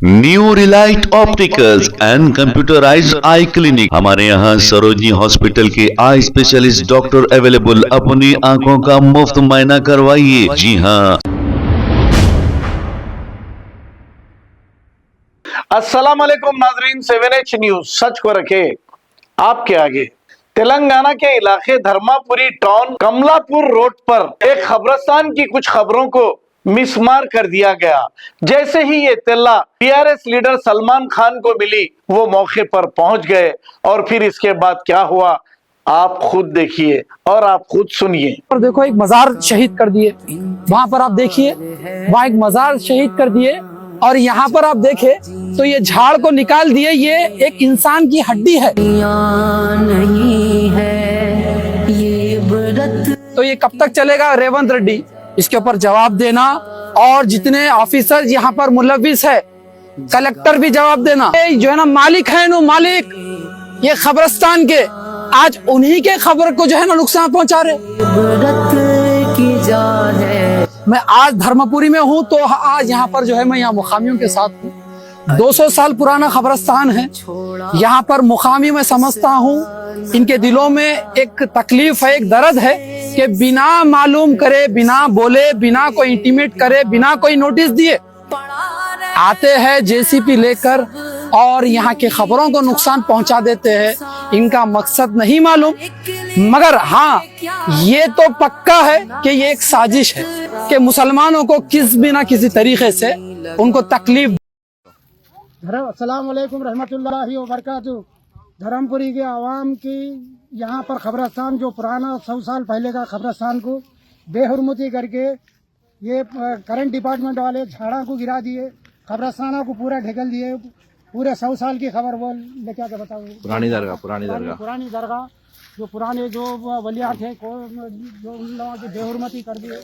New Relight opticals and computerised I clinic. हमारे यहाँ Sarojini hospital के आई स्पेशलिस्ट डॉक्टर अवेलेबल। अपनी आंखों का मुफ्त मुआयना करवाइए। जी हाँ। अस्सलाम वालेकुम नाजरीन, 7H न्यूज सच को रखे आपके आगे। तेलंगाना के इलाके धर्मापुरी टाउन कमलापुर रोड पर एक कब्रिस्तान की कुछ खबरों को मिसमार कर दिया गया। जैसे ही ये इत्तला टीआरएस लीडर सलमान खान को मिली, वो मौके पर पहुंच गए और फिर इसके बाद क्या हुआ आप खुद देखिए और आप खुद सुनिए। और देखो, एक मजार शहीद कर दिए वहां पर, आप देखिए वहां एक मजार शहीद कर दिए और यहाँ पर आप देखे तो ये झाड़ को निकाल दिए। ये एक इंसान की हड्डी है। नहीं है ये व्रत। तो ये कब तक चलेगा? रेवंत रेड्डी इसके ऊपर जवाब देना, और जितने ऑफिसर यहाँ पर मुलविस है, कलेक्टर भी जवाब देना। ये जो है ना मालिक है नो मालिक ये कब्रिस्तान के, आज उन्हीं के खबर को जो है ना नुकसान पहुंचा रहे। व्रत की जान है। मैं आज धर्मपुरी में हूँ तो आज यहाँ पर जो है मैं यहाँ मुकामियों के साथ हूँ। 200 साल पुराना कब्रिस्तान है। यहाँ पर मुकामी मैं समझता हूँ इनके दिलों में एक तकलीफ है, एक दर्द है कि बिना मालूम करे, बिना बोले, बिना कोई इंटीमेट करे, बिना कोई नोटिस दिए आते हैं जेसीपी लेकर और यहाँ के खबरों को नुकसान पहुंचा देते हैं। इनका मकसद नहीं मालूम, मगर हाँ ये तो पक्का है कि ये एक साजिश है कि मुसलमानों को किस भी ना किसी तरीके से उनको तकलीफ। अस्सलाम वालेकुम रहमतुल्लाहि व बरकातुहू। धर्मपुरी के आवाम की यहाँ पर कब्रिस्तान, जो पुराना 100 साल पहले का कब्रिस्तान को बेहुरमती करके ये करंट डिपार्टमेंट वाले झाड़ा को गिरा दिए, कब्रिस्तान को पूरा ढकेल दिए। पूरे 100 साल की खबर बोल लेके आके बताओ। पुरानी दरगाह जो पुराने जो वलियात है जो उन लोगों की बेहुरमती कर दिए।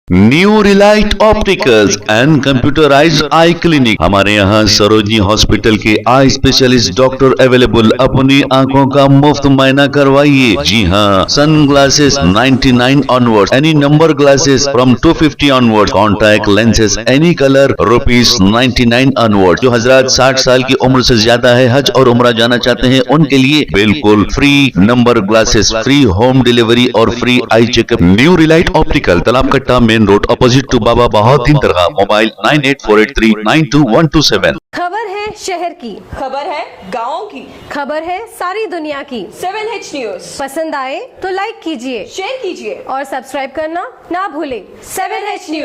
New Relight opticals and computerised I clinic. हमारे यहाँ सरोजनी हॉस्पिटल के आई स्पेशलिस्ट डॉक्टर अवेलेबल। अपनी आंखों का मुफ्त मुआयना करवाइए। जी हाँ। Sunglasses 99 onward, any number glasses from 250 onward, contact lenses any colour ₹99 onward. जो हजरात 60 साल की उम्र से ज्यादा है, हज और उम्रा जाना चाहते हैं, उनके लिए बिल्कुल free number glasses, free home delivery और free eye checkup. New relight optical, Talab Katta main road, opposite to Baba Bahauddin दरगाह। मोबाइल 9848392127। खबर है शहर की, खबर है गाँव की, खबर है सारी दुनिया की। 7H न्यूज पसंद आए तो लाइक कीजिए, शेयर कीजिए और सब्सक्राइब करना ना भूलें। 7H news.